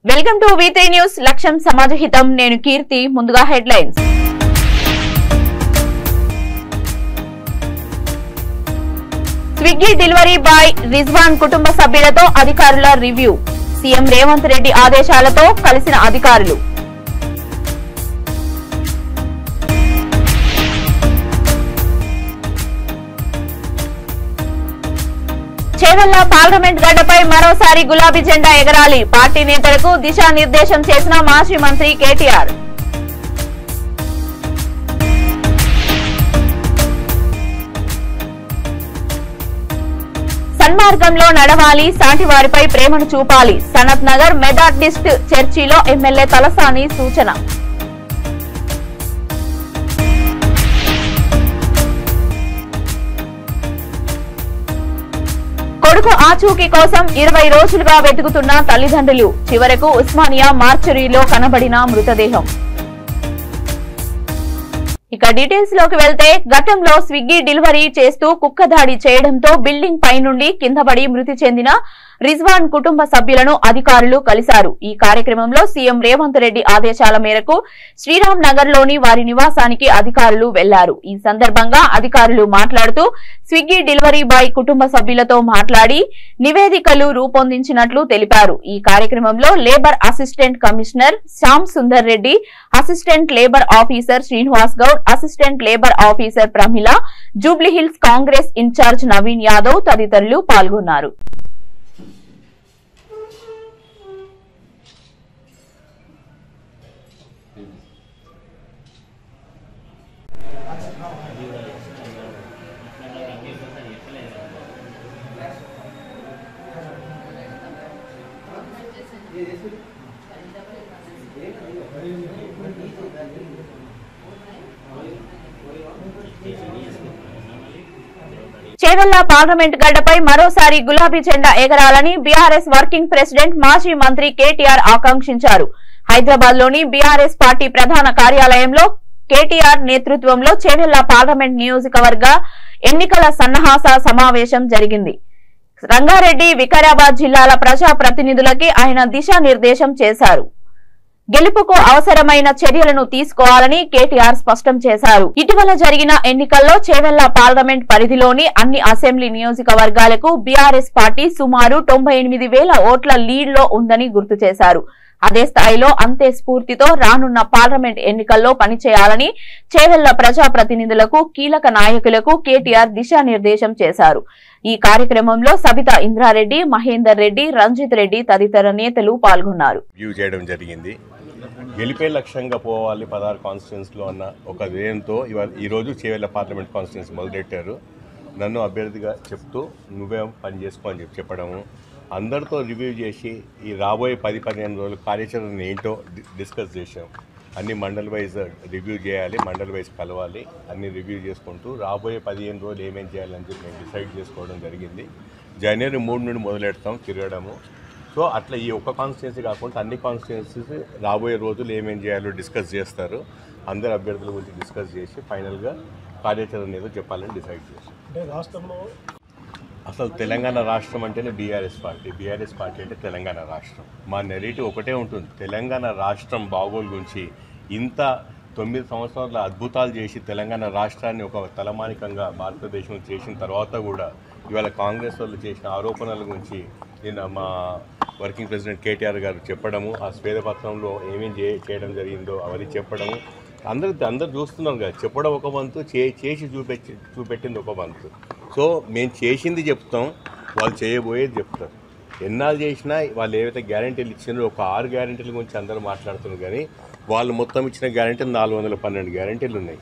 Welcome to V3 news. లక్ష్యం సమాజహితం. నేను కీర్తి. ముందుగా headlines. Swiggy delivery boy Rizwan కుటుంబ సభ్యులతో అధికారుల రివ్యూ. సీఎం రేవంత్ రెడ్డి ఆదేశాలతో కలిసిన అధికారులు. చేవెళ్ల పార్లమెంట్ గడ్డపై మరోసారి గులాబీ జెండా ఎగరాలి. పార్టీ నేతలకు దిశానిర్దేశం చేసిన మాజీ మంత్రి కేటీఆర్. సన్మార్గంలో నడవాలి, సాటి వారిపై ప్రేమను చూపాలి. సనత్ నగర్ మెథాడిస్ట్ చర్చిలో ఎమ్మెల్యే తలసాని సూచన. కొడుకు ఆచూకీ కోసం 20 రోజులుగా వెతుకుతున్న తల్లిదండ్రులు. చివరకు ఉస్మానియా మార్చురీలో కనబడిన మృతదేహం. ఇక డీటెయిల్స్ లోకి వెళ్తే, గతంలో స్విగ్గీ డెలివరీ చేస్తూ కుక్క దాడి చేయడంతో బిల్డింగ్ పై నుండి కిందపడి మృతి చెందిన రిజ్వాన్ కుటుంబ సభ్యులను అధికారులు కలిశారు. ఈ కార్యక్రమంలో సీఎం రేవంత్ రెడ్డి ఆదేశాల మేరకు శ్రీరామ్ నగర్ లోని వారి నివాసానికి అధికారులు వెళ్లారు. ఈ సందర్భంగా అధికారులు మాట్లాడుతూ స్విగ్గీ డెలివరీ బాయ్ కుటుంబ సభ్యులతో మాట్లాడి నివేదికలు రూపొందించినట్లు తెలిపారు. ఈ కార్యక్రమంలో labour assistant commissioner Shyam Sundar Reddy, assistant labour officer Srinivas Goud, assistant labour officer Pramila, Jubilee Hills Congress in charge Naveen Yadav తదితరులు పాల్గొన్నారు. చేవెళ్ల పార్లమెంట్ గడ్డపై మరోసారి గులాబీ జెండా ఎగరాలని బీఆర్ఎస్ వర్కింగ్ ప్రెసిడెంట్ మాజీ మంత్రి కేటీఆర్ ఆకాంక్షించారు. హైదరాబాద్ లోని బీఆర్ఎస్ పార్టీ ప్రధాన కార్యాలయంలో కేటీఆర్ నేతృత్వంలో చేవెళ్ల పార్లమెంట్ నియోజకవర్గ ఎన్నికల సన్నాహక సమావేశం జరిగింది. రంగారెడ్డి, వికారాబాద్ జిల్లాల ప్రజా ప్రతినిధులకి ఆయన దిశానిర్దేశం చేశారు. గెలుపుకు అవసరమైన చర్యలను తీసుకోవాలని కేటీఆర్ స్పష్టం చేశారు. ఇటీవల జరిగిన ఎన్నికల్లో చేవెళ్ల పార్లమెంట్ పరిధిలోని అన్ని అసెంబ్లీ నియోజకవర్గాలకు బీఆర్ఎస్ పార్టీ సుమారు 98,000 ఓట్ల లీడ్ లో ఉందని గుర్తు చేశారు. అదే స్థాయిలో అంతే స్ఫూర్తితో రానున్న పార్లమెంట్ ఎన్నికల్లో పనిచేయాలని చేవెళ్ల ప్రజా ప్రతినిధులకు, కీలక నాయకులకు కేటీఆర్ దిశానిర్దేశం చేశారు. ఈ కార్యక్రమంలో సబితా ఇంద్రారెడ్డి, మహేందర్ రెడ్డి, రంజిత్ రెడ్డి తదితర నేతలు పాల్గొన్నారు. గెలిపే లక్ష్యంగా పోవాలి 16 కాన్స్టిట్యున్సీలో అన్న ఒక ధ్యేయంతో ఈరోజు చేవెళ్ల పార్లమెంట్ కాన్స్టిట్యున్సీ మొదలెట్టారు. నన్ను అభ్యర్థిగా చెప్తూ నువ్వే పని చేసుకో అని చెప్పడము, అందరితో రివ్యూ చేసి ఈ రాబోయే 10-15 రోజులు కార్యాచరణ ఏంటో డిస్కస్ చేసాం. అన్ని మండల్ వైజ్ రివ్యూ చేయాలి, మండల్ వైజ్ కలవాలి, అన్ని రివ్యూ చేసుకుంటూ రాబోయే 15 రోజులు ఏమేం చేయాలని చెప్పి మేము డిసైడ్ చేసుకోవడం జరిగింది. జనవరి 3 నుండి మొదలెడతాం తిరగడము. సో అట్లా ఈ ఒక్క కాన్స్టిట్యున్సీ కాకుండా అన్ని కాన్స్టిట్యున్సీస్ రాబోయే రోజులు ఏమేం చేయాలో డిస్కస్ చేస్తారు. అందరు అభ్యర్థుల గురించి డిస్కస్ చేసి ఫైనల్గా కార్యాచరణ ఏదో చెప్పాలని డిసైడ్ చేస్తాం. అంటే రాష్ట్రంలో అసలు తెలంగాణ రాష్ట్రం అంటేనే బీఆర్ఎస్ పార్టీ అంటే తెలంగాణ రాష్ట్రం. మా నెరేటివ్ ఒకటే ఉంటుంది, తెలంగాణ రాష్ట్రం బాగోలు గురించి. ఇంత 9 సంవత్సరాల అద్భుతాలు చేసి తెలంగాణ రాష్ట్రాన్ని ఒక తలమానికంగా భారతదేశం చేసిన తర్వాత కూడా ఇవాళ కాంగ్రెస్ వాళ్ళు చేసిన ఆరోపణల గురించి నిన్న మా వర్కింగ్ ప్రెసిడెంట్ కేటీఆర్ గారు చెప్పడము, ఆ శ్వేతపత్రంలో ఏమేం చేయడం జరిగిందో అవన్నీ చెప్పడము, అందరు చూస్తున్నాం కదా. చెప్పడం ఒక వంతు, చేసి చూపెట్టింది ఒక వంతు. సో మేము చేసింది చెప్తాం, వాళ్ళు చేయబోయేది చెప్తారు. ఎన్నాళ్ళు చేసినా వాళ్ళు ఏవైతే గ్యారెంటీలు ఇచ్చినారో ఒక 6 గ్యారెంటీల గురించి అందరూ మాట్లాడుతున్నారు, కానీ వాళ్ళు మొత్తం ఇచ్చిన గ్యారెంటీలు 412 గ్యారెంటీలు ఉన్నాయి.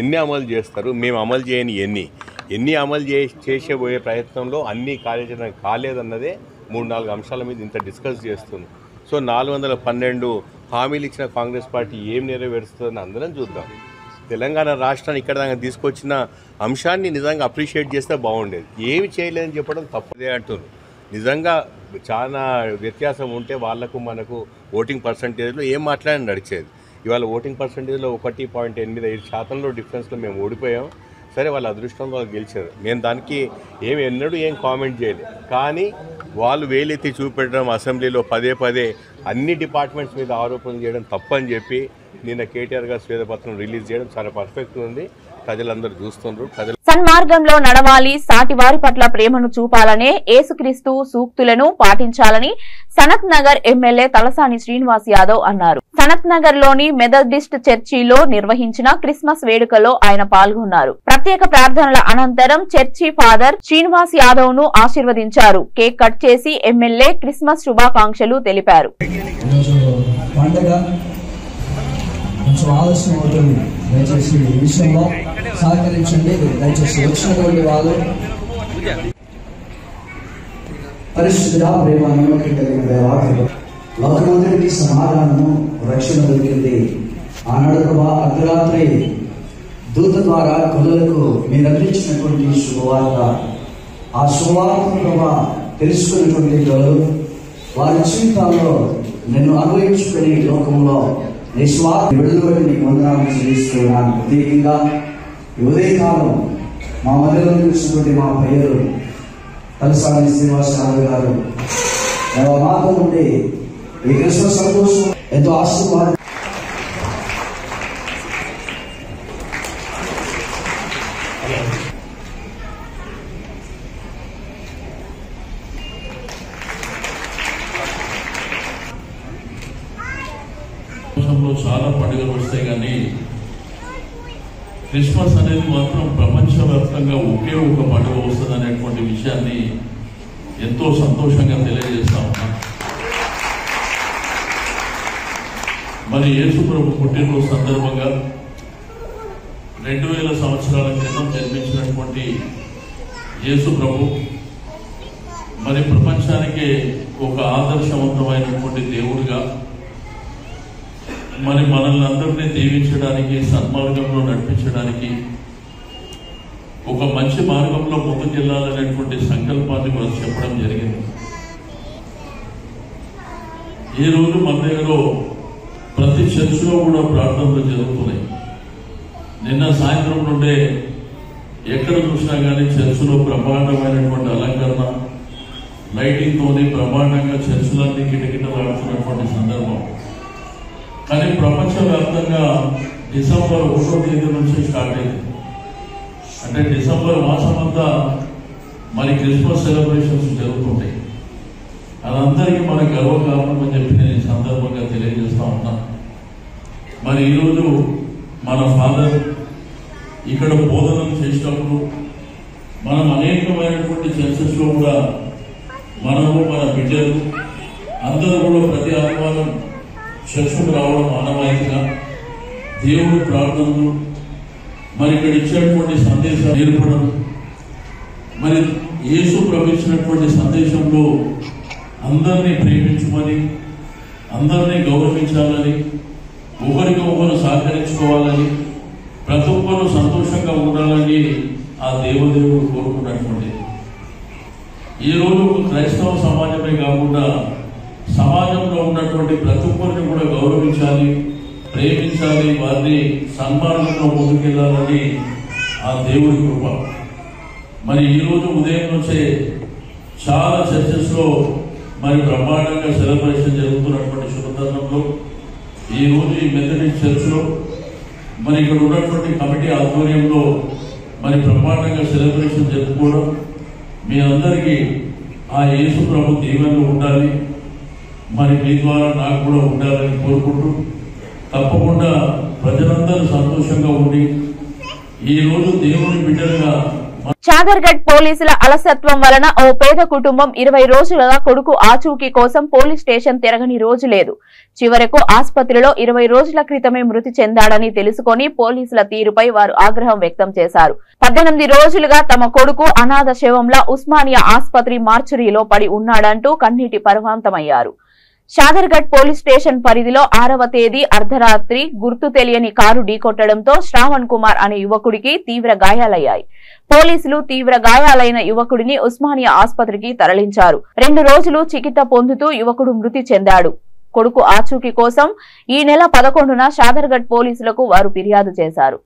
ఎన్ని అమలు చేస్తారు? మేము అమలు చేయని ఎన్ని అమలు చేసేబోయే ప్రయత్నంలో అన్ని కార్యాచరణ కాలేదన్నదే 3-4 అంశాల మీద ఇంత డిస్కస్ చేస్తుంది. సో 412 హామీలు ఇచ్చిన కాంగ్రెస్ పార్టీ ఏం నెరవేరుస్తుందని అందరం చూద్దాం. తెలంగాణ రాష్ట్రాన్ని ఇక్కడ దాకా తీసుకొచ్చిన అంశాన్ని నిజంగా అప్రిషియేట్ చేస్తే బాగుండేది. ఏమి చేయలేదని చెప్పడం తప్పదే అంటున్నారు. నిజంగా చాలా వ్యత్యాసం ఉంటే వాళ్లకు మనకు ఓటింగ్ పర్సంటేజ్లో ఏం మాట్లాడి నడిచేది. ఇవాళ ఓటింగ్ పర్సంటేజ్లో 1.85% డిఫరెన్స్లో మేము ఓడిపోయాం. సరే వాళ్ళ అదృష్టం వాళ్ళు గెలిచారు, నేను దానికి ఎన్నడూ కామెంట్ చేయలేదు. కానీ వాళ్ళు వేలెత్తి చూపెట్టడం, అసెంబ్లీలో పదే పదే అన్ని డిపార్ట్మెంట్స్ మీద ఆరోపణలు చేయడం తప్పని చెప్పి నిన్న కేటీఆర్ గారు శ్వేతపత్రం రిలీజ్ చేయడం చాలా పర్ఫెక్ట్ ఉంది. ప్రజలందరూ చూస్తున్నారు. సన్మార్గంలో నడవాలి, సాటి వారి పట్ల ప్రేమను చూపాలనే యేసుక్రీస్తు సూక్తులను పాటించాలని సనత్ నగర్ ఎమ్మెల్యే తలసాని శ్రీనివాస్ యాదవ్ అన్నారు. సనత్ నగర్ లోని మెథడిస్ట్ చర్చిలో నిర్వహించిన క్రిస్మస్ వేడుకలో ఆయన పాల్గొన్నారు. ప్రత్యేక ప్రార్థనల అనంతరం చర్చి ఫాదర్ శ్రీనివాస్ యాదవ్ ను ఆశీర్వదించారు. కేక్ కట్ చేసి ఎమ్మెల్యే క్రిస్మస్ శుభాకాంక్షలు తెలిపారు. కొంచెం ఆలస్యం అవుతుంది, దయచేసి ఈ విషయంలో సహకరించండి. దయచేసి వచ్చినటువంటి వాళ్ళు పరిశుద్ధ ప్రేమ నమ్మకం కలిగిన దేవాలయం లోకమందరికీ సమాధానము రక్షణ దొరికింది. ఆనాడు ప్రభా అర్ధరాత్రి దూత ద్వారా కొల్లలకు మీరు అందించినటువంటి శుభవార్త, ఆ శుభవార్త ప్రభా తెలుసుకున్నటువంటి వారి జీవితాల్లో నిన్ను అనుభవించుకుని లోకంలో నిస్వార్థ విడుదల నీకు వందనాలు చెల్లిస్తున్నాను. ప్రత్యేకంగా ఉదయకాలం మా మధ్యలో చూసినటువంటి మా పేరు తలసాని శ్రీనివాస్ యాదవ్ గారు మాతో ఉండి ఈ క్రిస్మస్ సంతోషం ఎంతో ఆశీర్వాదం. చాలా పండుగలు వస్తాయి, కానీ క్రిస్మస్ అనేది మాత్రం ప్రపంచవ్యాప్తంగా ఒకే ఒక పండుగ వస్తుంది అనేటువంటి విషయాన్ని ఎంతో సంతోషంగా తెలియజేస్తా ఉన్నా. మరి యేసు ప్రభు పుట్టినరోజు సందర్భంగా 2000 సంవత్సరాల క్రితం జన్మించినటువంటి యేసు ప్రభు మరి ప్రపంచానికి ఒక ఆదర్శవంతమైనటువంటి దేవుడిగా మరి మనల్ని అందరినీ దీవించడానికి, సన్మార్గంలో నడిపించడానికి, ఒక మంచి మార్గంలో ముందుకెళ్లాలనేటువంటి సంకల్పాన్ని వారు చెప్పడం జరిగింది. ఈ రోజు మన దగ్గర ప్రతి చర్చిలో కూడా ప్రార్థనలు జరుగుతున్నాయి. నిన్న సాయంత్రం నుండే ఎక్కడ చూసినా కానీ చర్చిలో బ్రహ్మాండమైనటువంటి అలంకరణ, లైటింగ్ తోని బ్రహ్మాండంగా చర్చిలన్నీ కిటకిటలాడుతున్నటువంటి సందర్భం. కానీ ప్రపంచవ్యాప్తంగా డిసెంబర్ 1వ తేదీ నుంచి స్టార్ట్ అయింది. అంటే డిసెంబర్ మాసం అంతా మరి క్రిస్మస్ సెలబ్రేషన్స్ జరుగుతుంటాయి. అదందరికీ మన గర్వకారణం అని చెప్పి నేను ఈ సందర్భంగా తెలియజేస్తా ఉన్నా. మరి ఈరోజు మన ఫాదర్ ఇక్కడ బోధనలు చేసినప్పుడు మనం అనేకమైనటువంటి చర్చెస్లో కూడా మనము, మన బిడ్డలు అందరూ కూడా ప్రతి ఆదివారం చర్చకు రావడం ఆనవాయితీగా దేవుడి ప్రార్థనలు, మరి ఇక్కడ ఇచ్చినటువంటి సందేశాలు నేర్పడం, మరి యేసు ప్రభు ఇచ్చినటువంటి సందేశంలో అందరినీ ప్రేమించమని, అందరినీ గౌరవించాలని, ఒకరికొకరు సహకరించుకోవాలని, ప్రతి ఒక్కరు సంతోషంగా ఉండాలని ఆ దేవదేవుడు కోరుకున్నటువంటిది. ఈరోజు క్రైస్తవ సమాజమే కాకుండా సమాజంలో ఉన్నటువంటి ప్రతి ఒక్కరిని కూడా గౌరవించాలి, ప్రేమించాలి, వారిని సన్మార్గంలో ముందుకెళ్లాలని ఆ దేవుడి కృప. మరి ఈరోజు ఉదయం నుంచే చాలా చర్చెస్ లో మరి బ్రహ్మాండంగా సెలబ్రేషన్ జరుగుతున్నటువంటి శుభతరుణంలో ఈ రోజు ఈ మెథడిస్ట్ చర్చ్ లో మరి ఇక్కడ ఉన్నటువంటి కమిటీ ఆధ్వర్యంలో మరి బ్రహ్మాండంగా సెలబ్రేషన్ జరుపుకోవడం, మీ అందరికీ ఆ యేసు ప్రభు దీవెనలు ఉండాలి, మరి మీ ద్వారా నాకు కూడా ఉండాలని కోరుకుంటూ, తప్పకుండా ప్రజలందరూ సంతోషంగా ఉండి ఈ రోజు దేవుని బిడ్డలుగా. చాదర్గఢ్ పోలీసుల అలసత్వం వలన ఓ పేద కుటుంబం 20 రోజులుగా కొడుకు ఆచూకీ కోసం పోలీస్ స్టేషన్ తిరగని రోజు లేదు. చివరకు ఆసుపత్రిలో 20 రోజుల క్రితమే మృతి చెందాడని తెలుసుకొని పోలీసుల తీరుపై వారు ఆగ్రహం వ్యక్తం చేశారు. 18 రోజులుగా తమ కొడుకు అనాథ శవంలా ఉస్మానియా ఆసుపత్రి మార్చురీలో పడి ఉన్నాడంటూ కన్నీటి పరమాంతమయ్యారు. షాదర్గఢ్ పోలీస్ స్టేషన్ పరిధిలో 6వ తేదీ అర్ధరాత్రి గుర్తు తెలియని కారు ఢీకొట్టడంతో శ్రావణ్ కుమార్ అనే యువకుడికి తీవ్ర గాయాలయ్యాయి. పోలీసులు తీవ్ర గాయాలైన యువకుడిని ఉస్మానియా ఆసుపత్రికి తరలించారు. 2 రోజులు చికిత్స పొందుతూ యువకుడు మృతి చెందాడు. కొడుకు ఆచూకీ కోసం ఈ నెల 11న షాదర్గఢ్ పోలీసులకు వారు ఫిర్యాదు చేశారు.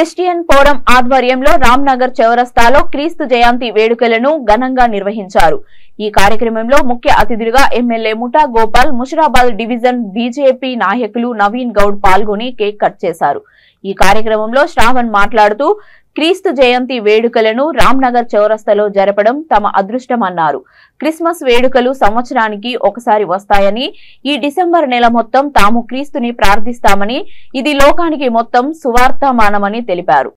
క్రిస్టియన్ ఫోరం ఆధ్వర్యంలో రామ్నగర్ చౌరస్తాలో క్రీస్తు జయంతి వేడుకలను ఘనంగా నిర్వహించారు. ఈ కార్యక్రమంలో ముఖ్య అతిథులుగా ఎమ్మెల్యే ముఠా గోపాల్, ముషిరాబాద్ డివిజన్ బీజేపీ నాయకులు నవీన్ గౌడ్ పాల్గొని కేక్ కట్ చేశారు. ఈ కార్యక్రమంలో శ్రావణ్ మాట్లాడుతూ క్రీస్తు జయంతి వేడుకలను రామ్నగర్ చౌరస్తాలో జరపడం తమ అదృష్టమన్నారు. క్రిస్మస్ వేడుకలు సంవత్సరానికి ఒకసారి వస్తాయని, ఈ డిసెంబర్ నెల మొత్తం తాము క్రీస్తుని ప్రార్థిస్తామని, ఇది లోకానికి మొత్తం సువార్తమానమని తెలిపారు.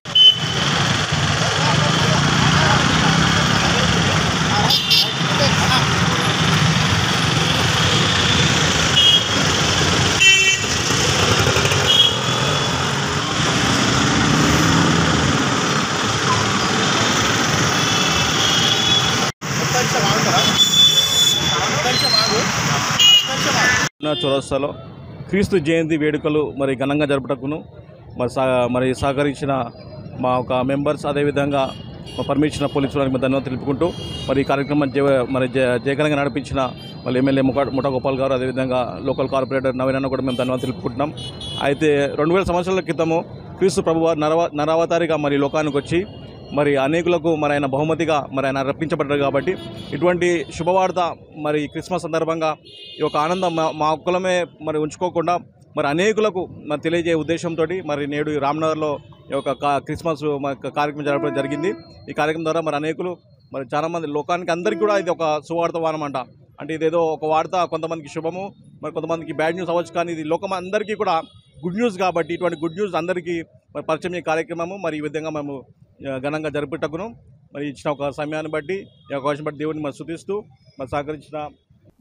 చౌరస్తాలో క్రీస్తు జయంతి వేడుకలు మరి ఘనంగా జరుపుటకును మరి సహకరించిన మా ఒక మెంబర్స్, అదేవిధంగా మా పర్మిషన్ పోలీసు వారికి ధన్యవాదాలు తెలుపుకుంటూ మరి ఈ కార్యక్రమం జయకరంగా నడిపించిన మళ్ళీ ఎమ్మెల్యే ముఠా గోపాల్ గారు, అదేవిధంగా లోకల్ కార్పొరేటర్ నవీన్ కూడా మేము ధన్యవాదాలు తెలుపుకుంటున్నాం. అయితే 2000 సంవత్సరాల క్రితము క్రీస్తు ప్రభువారు నరవతారిగా మరి లోకానికి వచ్చి మరి అనేకులకు మరి ఆయన బహుమతిగా మరి ఆయన రప్పించబడ్డారు. కాబట్టి ఇటువంటి శుభవార్త మరి క్రిస్మస్ సందర్భంగా ఈ యొక్క ఆనందం మా ఒక్కలమే మరి ఉంచుకోకుండా మరి అనేకులకు మరి తెలియజేయ ఉద్దేశంతో మరి నేడు రామ్నగర్లో ఈ యొక్క క్రిస్మస్ కార్యక్రమం జరపడం జరిగింది. ఈ కార్యక్రమం ద్వారా మరి అనేకులు మరి చాలామంది లోకానికి అందరికీ కూడా ఇది ఒక సువార్తవానం అంట. అంటే ఇదేదో ఒక వార్త కొంతమందికి శుభము, మరి కొంతమందికి బ్యాడ్ న్యూస్ అవ్వచ్చు, కానీ ఇది లోకం అందరికీ కూడా గుడ్ న్యూస్. కాబట్టి ఇటువంటి గుడ్ న్యూస్ అందరికీ మరి పరిచయం అయ్యే కార్యక్రమము మరి ఈ విధంగా మేము ఘనంగా జరుపుటకును మరి ఇచ్చిన ఒక సమయాన్ని బట్టి, ఈ అవకాశం బట్టి దేవుడిని మరి స్తుతిస్తూ మరి సహకరించిన.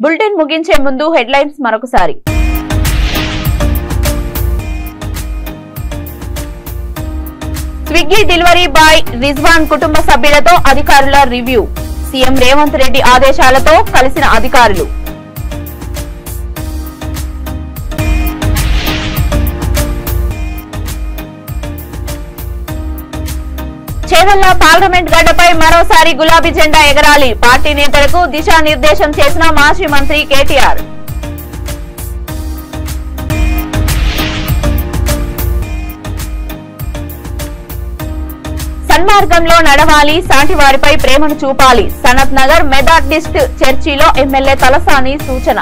బులెటిన్ ముగించే ముందు హెడ్లైన్స్ మరొకసారి. స్విగ్గీ డెలివరీ బాయ్ రిజ్వాన్ కుటుంబ సభ్యులతో అధికారుల రివ్యూ. సీఎం రేవంత్ రెడ్డి ఆదేశాలతో కలిసిన అధికారులు. చేవెళ్ల పార్లమెంట్ గడ్డపై మరోసారి గులాబీ జెండా ఎగరాలి. పార్టీ నేతలకు దిశానిర్దేశం చేసిన మాజీ మంత్రి కేటీఆర్. సన్మార్గంలో నడవాలి, సాటి వారిపై ప్రేమను చూపాలి. సనత్ నగర్ మెథాడిస్ట్ చర్చిలో ఎమ్మెల్యే తలసాని సూచన.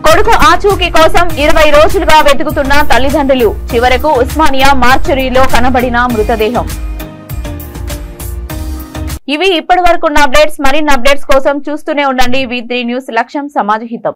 కొడుకు ఆచూకీ కోసం 20 రోజులుగా వెతుకుతున్న తల్లిదండ్రులు. చివరకు ఉస్మానియా మార్చరీలో కనబడిన మృతదేహం. ఇవి ఇప్పటి వరకున్న అప్డేట్స్. మరిన్ని అప్డేట్స్ కోసం చూస్తూనే ఉండండి V3 న్యూస్. లక్ష్యం సమాజ హితం.